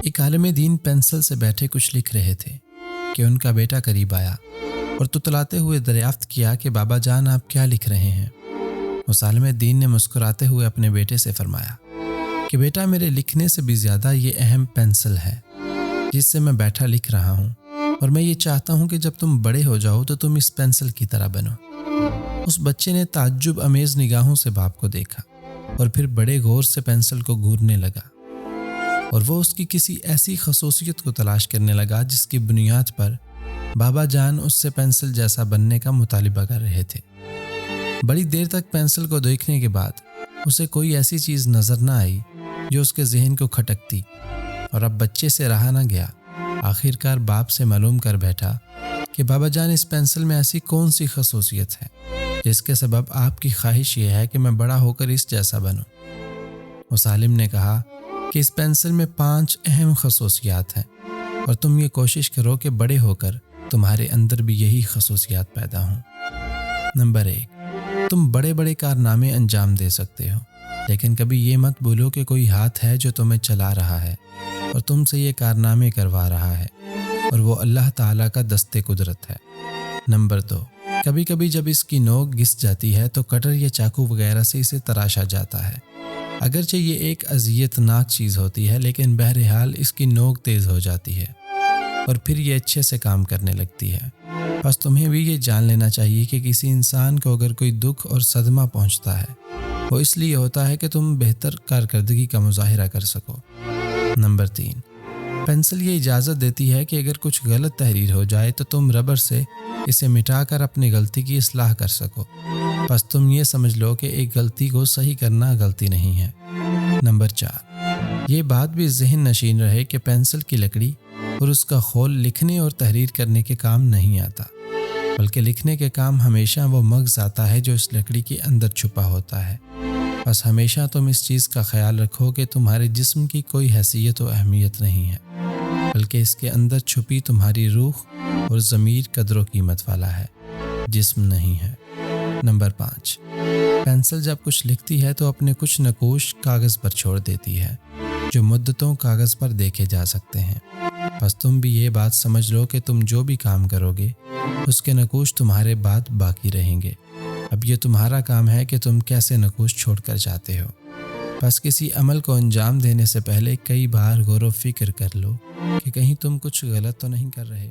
ایک عالم دین پینسل سے بیٹھے کچھ لکھ رہے تھے کہ ان کا بیٹا قریب آیا اور تتلاتے ہوئے دریافت کیا کہ بابا جان آپ کیا لکھ رہے ہیں؟ اس عالم دین نے مسکراتے ہوئے اپنے بیٹے سے فرمایا کہ بیٹا، میرے لکھنے سے بھی زیادہ یہ اہم پینسل ہے جس سے میں بیٹھا لکھ رہا ہوں، اور میں یہ چاہتا ہوں کہ جب تم بڑے ہو جاؤ تو تم اس پینسل کی طرح بنو۔ اس بچے نے تعجب امیز نگاہوں سے باپ کو دیکھا اور پھر بڑے غور سے پینسل کو گھورنے لگا، اور وہ اس کی کسی ایسی خصوصیت کو تلاش کرنے لگا جس کی بنیاد پر بابا جان اس سے پینسل جیسا بننے کا مطالبہ کر رہے تھے۔ بڑی دیر تک پینسل کو دیکھنے کے بعد اسے کوئی ایسی چیز نظر نہ آئی جو اس کے ذہن کو کھٹکتی، اور اب بچے سے رہا نہ گیا۔ آخر کار باپ سے معلوم کر بیٹھا کہ بابا جان، اس پینسل میں ایسی کون سی خصوصیت ہے جس کے سبب آپ کی خواہش یہ ہے کہ میں بڑا ہو کر اس جیسا بنوں؟ اس عالم نے کہا کہ اس پینسل میں 5 اہم خصوصیات ہیں، اور تم یہ کوشش کرو کہ بڑے ہو کر تمہارے اندر بھی یہی خصوصیات پیدا ہوں۔ نمبر 1، تم بڑے بڑے کارنامے انجام دے سکتے ہو، لیکن کبھی یہ مت بھولو کہ کوئی ہاتھ ہے جو تمہیں چلا رہا ہے اور تم سے یہ کارنامے کروا رہا ہے، اور وہ اللہ تعالیٰ کا دست قدرت ہے۔ نمبر 2، کبھی کبھی جب اس کی نوک گھس جاتی ہے تو کٹر یا چاقو وغیرہ سے اسے تراشا جاتا ہے۔ اگرچہ یہ ایک اذیت ناک چیز ہوتی ہے، لیکن بہرحال اس کی نوک تیز ہو جاتی ہے اور پھر یہ اچھے سے کام کرنے لگتی ہے۔ بس تمہیں بھی یہ جان لینا چاہیے کہ کسی انسان کو اگر کوئی دکھ اور صدمہ پہنچتا ہے، وہ اس لیے ہوتا ہے کہ تم بہتر کارکردگی کا مظاہرہ کر سکو۔ نمبر 3، پینسل یہ اجازت دیتی ہے کہ اگر کچھ غلط تحریر ہو جائے تو تم ربر سے اسے مٹا کر اپنی غلطی کی اصلاح کر سکو۔ بس تم یہ سمجھ لو کہ ایک غلطی کو صحیح کرنا غلطی نہیں ہے۔ نمبر 4، یہ بات بھی ذہن نشین رہے کہ پینسل کی لکڑی اور اس کا خول لکھنے اور تحریر کرنے کے کام نہیں آتا، بلکہ لکھنے کے کام ہمیشہ وہ مغز آتا ہے جو اس لکڑی کے اندر چھپا ہوتا ہے۔ بس ہمیشہ تم اس چیز کا خیال رکھو کہ تمہارے جسم کی کوئی حیثیت و اہمیت نہیں ہے، بلکہ اس کے اندر چھپی تمہاری روح اور ضمیر قدر و قیمت والا ہے، جسم نہیں ہے۔ نمبر 5، پینسل جب کچھ لکھتی ہے تو اپنے کچھ نقوش کاغذ پر چھوڑ دیتی ہے جو مدتوں کاغذ پر دیکھے جا سکتے ہیں۔ بس تم بھی یہ بات سمجھ لو کہ تم جو بھی کام کرو گے اس کے نقوش تمہارے بعد باقی رہیں گے۔ اب یہ تمہارا کام ہے کہ تم کیسے نقوش چھوڑ کر جاتے ہو۔ بس کسی عمل کو انجام دینے سے پہلے کئی بار غور و فکر کر لو کہ کہیں تم کچھ غلط تو نہیں کر رہے۔